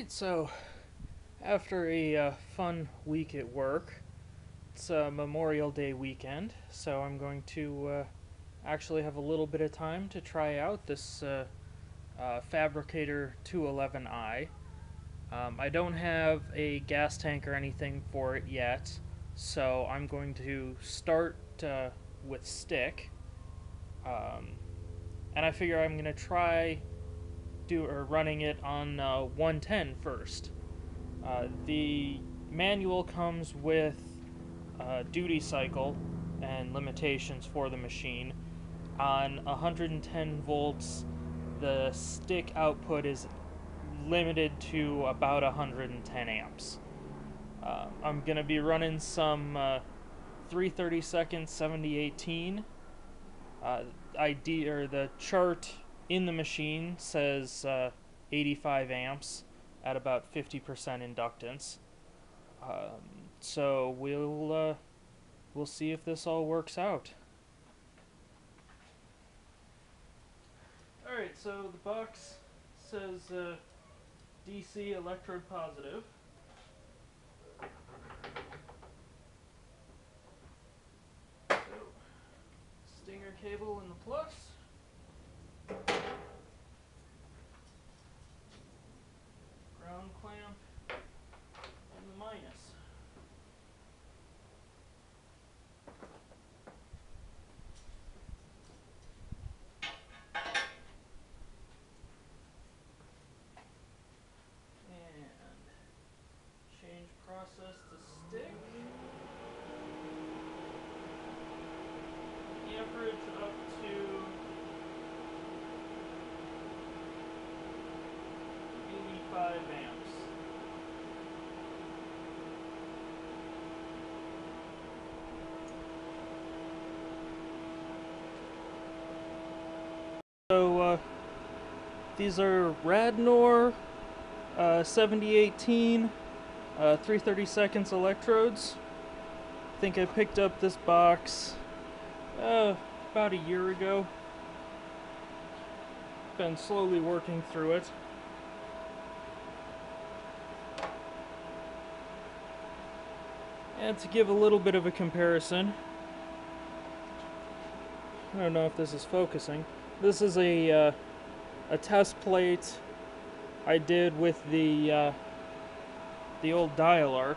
Alright, so after a fun week at work, it's Memorial Day weekend, so I'm going to actually have a little bit of time to try out this Fabricator 211i. I don't have a gas tank or anything for it yet, so I'm going to start with stick, and I figure I'm going to try running it on 110 first. The manual comes with duty cycle and limitations for the machine. On 110 volts, the stick output is limited to about 110 amps. I'm going to be running some 332nd 7018. The chart in the machine says 85 amps at about 50% inductance. So we'll see if this all works out. All right, so the box says DC electrode positive. So stinger cable in the plus. Ground clamp in the minus. And change process to stick. Amperage up to 85 amps. So these are Radnor 7018 332nd electrodes. I think I picked up this box about a year ago. Been slowly working through it. And to give a little bit of a comparison, I don't know if this is focusing. This is a test plate I did with the old dialarc.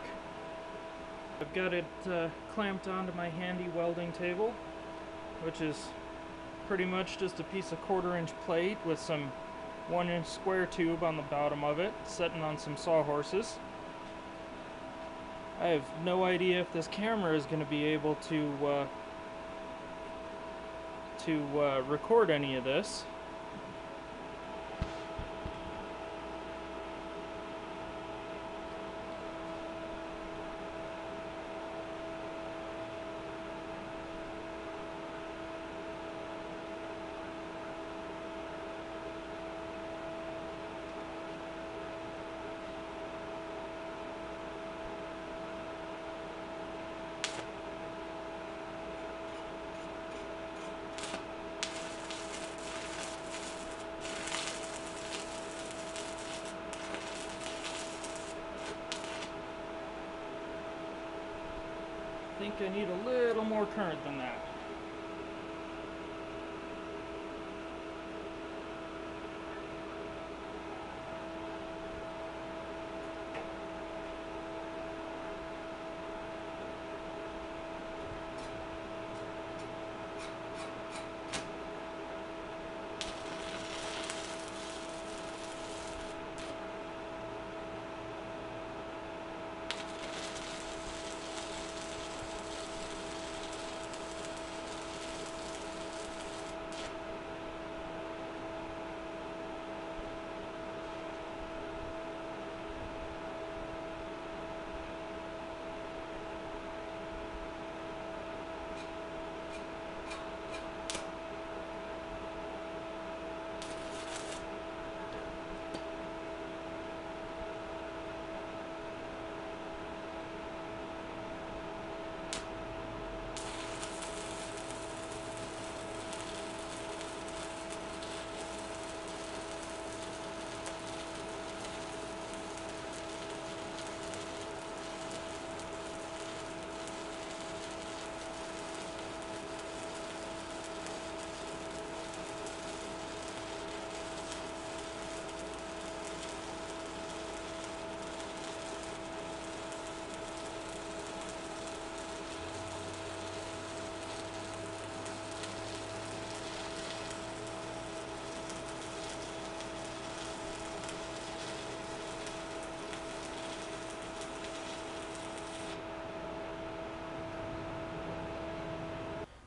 I've got it clamped onto my handy welding table, which is pretty much just a piece of 1/4-inch plate with some 1-inch square tube on the bottom of it, sitting on some sawhorses. I have no idea if this camera is going to be able to record any of this. I think I need a little more current than that.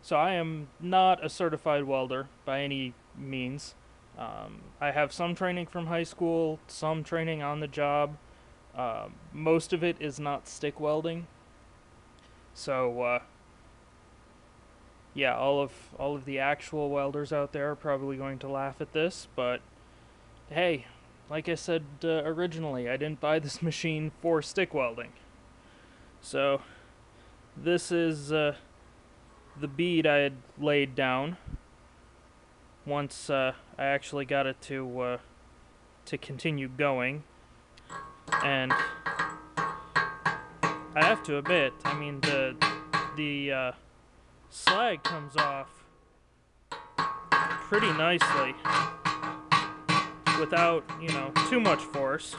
So I am not a certified welder by any means. I have some training from high school, some training on the job. Most of it is not stick welding. So yeah, all of the actual welders out there are probably going to laugh at this, but hey, like I said originally, I didn't buy this machine for stick welding. So this is the bead I had laid down once I actually got it to continue going, and I have to admit, I mean the slag comes off pretty nicely without, too much force.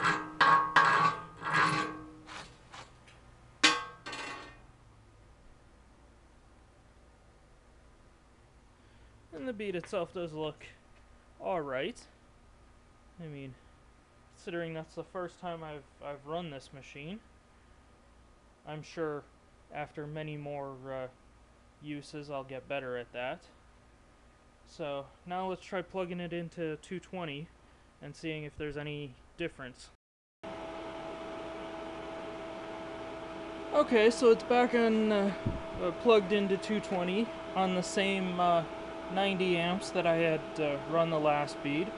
And the bead itself does look alright. I mean, considering that's the first time I've run this machine, I'm sure after many more uses I'll get better at that. So now let's try plugging it into 220 and seeing if there's any difference. Okay, so it's back on plugged into 220 on the same 90 amps that I had run the last bead.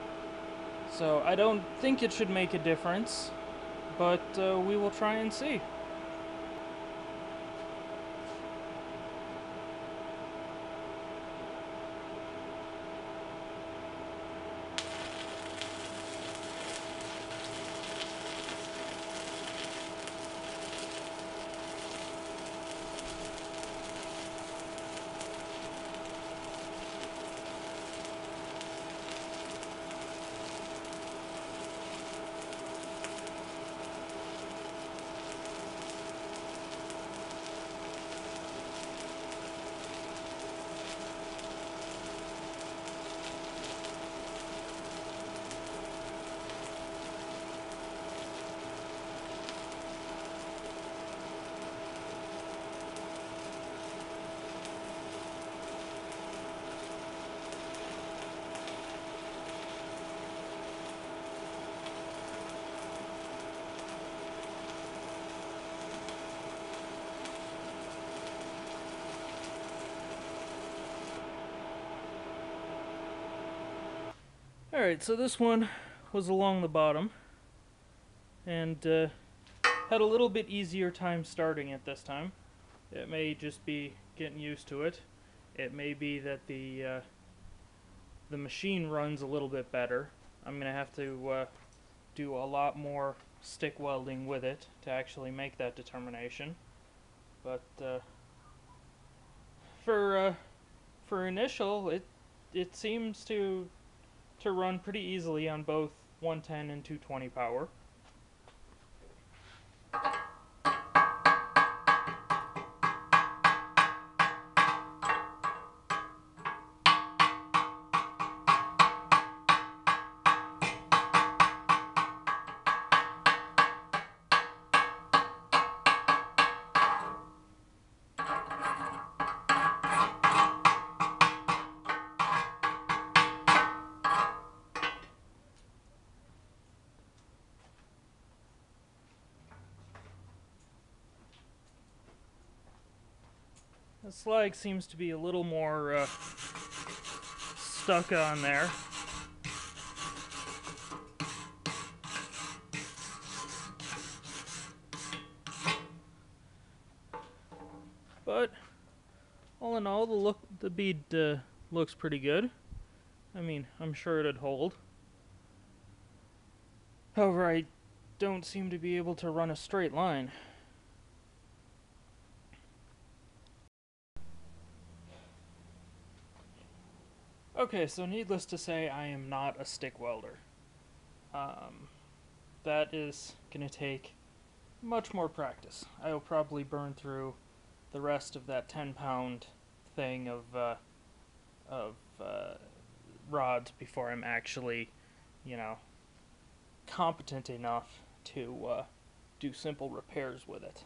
So I don't think it should make a difference, but we will try and see. Alright, so this one was along the bottom, and had a little bit easier time starting it this time. It may just be getting used to it. It may be that the machine runs a little bit better. I'm going to have to do a lot more stick welding with it to actually make that determination. But for initial, it seems to run pretty easily on both 110 and 220 power. The slag seems to be a little more stuck on there. But all in all, the bead looks pretty good. I mean, I'm sure it'd hold. However, I don't seem to be able to run a straight line. Okay, so needless to say, I am not a stick welder. That is going to take much more practice. I will probably burn through the rest of that 10-pound thing of rods before I'm actually, competent enough to do simple repairs with it.